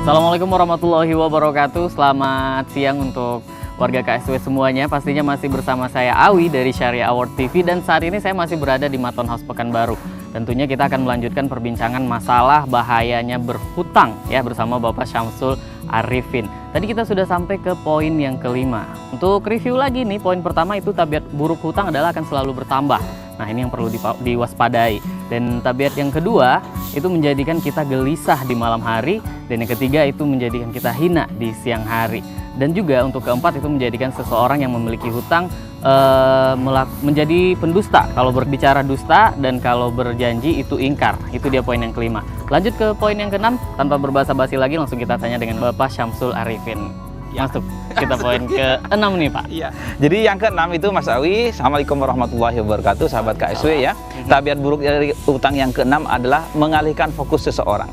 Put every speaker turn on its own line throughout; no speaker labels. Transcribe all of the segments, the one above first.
Assalamualaikum warahmatullahi wabarakatuh. Selamat siang untuk warga KSW semuanya. Pastinya masih bersama saya Awi dari Syariah Award TV. Dan saat ini saya masih berada di Maton House Pekanbaru. Tentunya kita akan melanjutkan perbincangan masalah bahayanya berhutang ya bersama Bapak Syamsul Arifin. Tadi kita sudah sampai ke poin yang kelima. Untuk review lagi nih, poin pertama itu tabiat buruk hutang adalah akan selalu bertambah. Nah, ini yang perlu diwaspadai. Dan tabiat yang kedua itu menjadikan kita gelisah di malam hari. Dan yang ketiga itu menjadikan kita hina di siang hari. Dan juga untuk keempat itu menjadikan seseorang yang memiliki hutang menjadi pendusta. Kalau berbicara dusta dan kalau berjanji itu ingkar. Itu dia poin yang kelima. Lanjut ke poin yang keenam, tanpa berbasa-basi lagi langsung kita tanya dengan Bapak Syamsul Arifin. Masuk kita poin ke-6 nih Pak.
Iya. Jadi yang ke-6 itu Mas Awi. Assalamualaikum warahmatullahi wabarakatuh, sahabat KSW ya. Tabiat buruk dari utang yang ke-6 adalah mengalihkan fokus seseorang.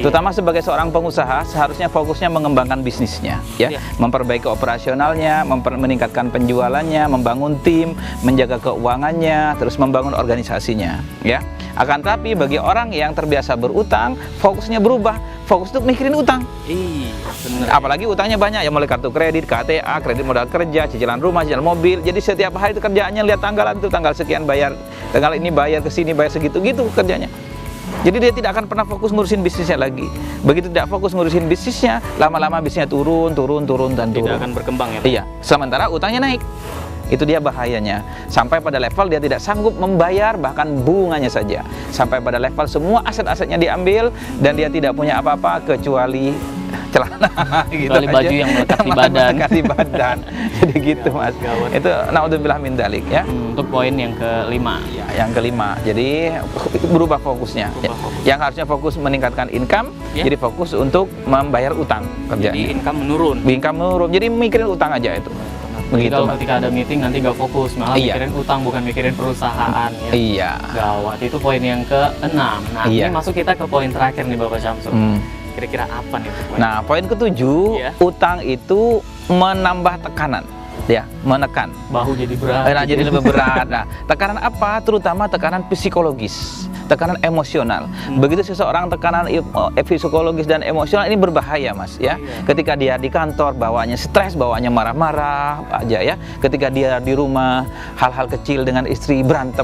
Terutama sebagai seorang pengusaha, seharusnya fokusnya mengembangkan bisnisnya ya. Memperbaiki operasionalnya, meningkatkan penjualannya, membangun tim, menjaga keuangannya, terus membangun organisasinya ya. Akan tetapi bagi orang yang terbiasa berutang, fokusnya berubah, fokus untuk mikirin utang.
Bener.
Apalagi utangnya banyak ya, mulai kartu kredit, KTA, kredit modal kerja, cicilan rumah, cicilan mobil. Jadi setiap hari itu kerjaannya lihat tanggalan itu, tanggal sekian bayar, tanggal ini bayar ke sini, bayar segitu-gitu kerjanya. Jadi dia tidak akan pernah fokus ngurusin bisnisnya lagi. Begitu tidak fokus ngurusin bisnisnya, lama-lama bisnisnya turun dan turun.
Tidak akan berkembang ya Pak?
Iya, sementara utangnya naik. Itu dia bahayanya. Sampai pada level dia tidak sanggup membayar bahkan bunganya saja. Sampai pada level semua aset-asetnya diambil dan dia tidak punya apa-apa kecuali celana gitu
kecuali
aja.
Baju yang melekat di badan.
Melekat di badan. Jadi gitu Mas. Itu naudzubillah min dzalik ya.
Untuk poin yang kelima.
Ya, yang kelima. Jadi berubah fokusnya. Yang harusnya fokus meningkatkan income, jadi fokus untuk membayar utang kerjanya.
Jadi income menurun.
Income menurun. Jadi mikirin utang aja itu.
Begitu, kalau ketika ada meeting nanti nggak fokus, malah mikirin utang bukan mikirin perusahaan ya.
Iya.
Gawat. Itu poin yang ke-6. Nah, ini masuk kita ke poin terakhir nih Bapak Syamsul. Kira-kira apa nih poin?
Nah, poin ke-7, utang itu menambah tekanan. Ya, menekan.
Bahu jadi berat.
Nah, jadi lebih berat. Nah, tekanan apa? Terutama tekanan psikologis, tekanan emosional. Begitu seseorang tekanan psikologis dan emosional ini berbahaya, Mas ya. Ketika dia di kantor bawaannya stres, bawaannya marah-marah aja ya. Ketika dia di rumah hal-hal kecil dengan istri berantem,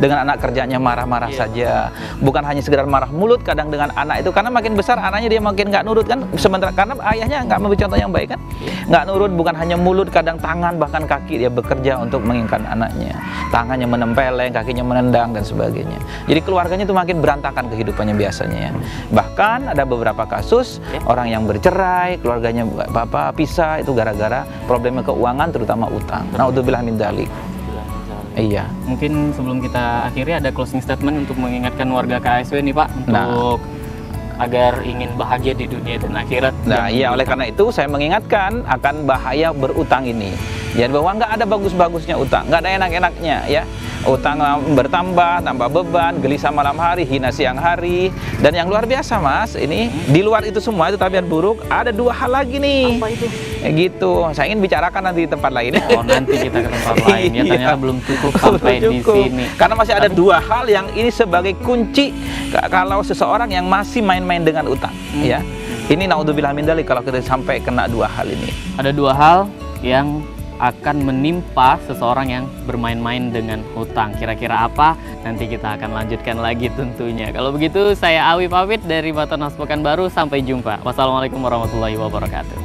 dengan anak kerjanya marah-marah saja. Bukan hanya sekedar marah mulut, kadang dengan anak itu karena makin besar anaknya dia makin nggak nurut kan. Sementara karena ayahnya nggak memberi contoh yang baik kan. Nggak nurut, bukan hanya mulut, kadang tangan bahkan kaki dia bekerja untuk menginginkan anaknya. Tangannya menempeleng, kakinya menendang dan sebagainya. Jadi keluarganya itu makin berantakan kehidupannya biasanya ya. Bahkan ada beberapa kasus orang yang bercerai, keluarganya bapak pisah itu gara-gara problemnya keuangan terutama utang. Naudzubillah min dzalik. Iya.
Mungkin sebelum kita akhiri ada closing statement untuk mengingatkan warga KSW nih Pak untuk agar ingin bahagia di dunia dan akhirat.
Nah iya, oleh karena itu saya mengingatkan akan bahaya berutang ini. Jadi bahwa nggak ada bagus-bagusnya utang, nggak ada enak-enaknya ya. Utang bertambah, tambah beban, gelisah malam hari, hina siang hari. Dan yang luar biasa Mas, ini di luar itu semua, itu tabiat buruk, ada 2 hal lagi nih.
Apa itu?
Gitu, saya ingin bicarakan nanti di tempat lain.
Oh nanti kita ke tempat lain ya, ternyata belum cukup sampai di sini.
Karena masih ada 2 hal yang ini sebagai kunci kalau seseorang yang masih main-main dengan utang ya. Ini naudzubillah min dzalik kalau kita sampai kena 2 hal ini.
Ada 2 hal yang akan menimpa seseorang yang bermain-main dengan hutang. Kira-kira apa? Nanti kita akan lanjutkan lagi tentunya. Kalau begitu saya Awi pamit dari Maton House Pekanbaru. Sampai jumpa. Wassalamualaikum warahmatullahi wabarakatuh.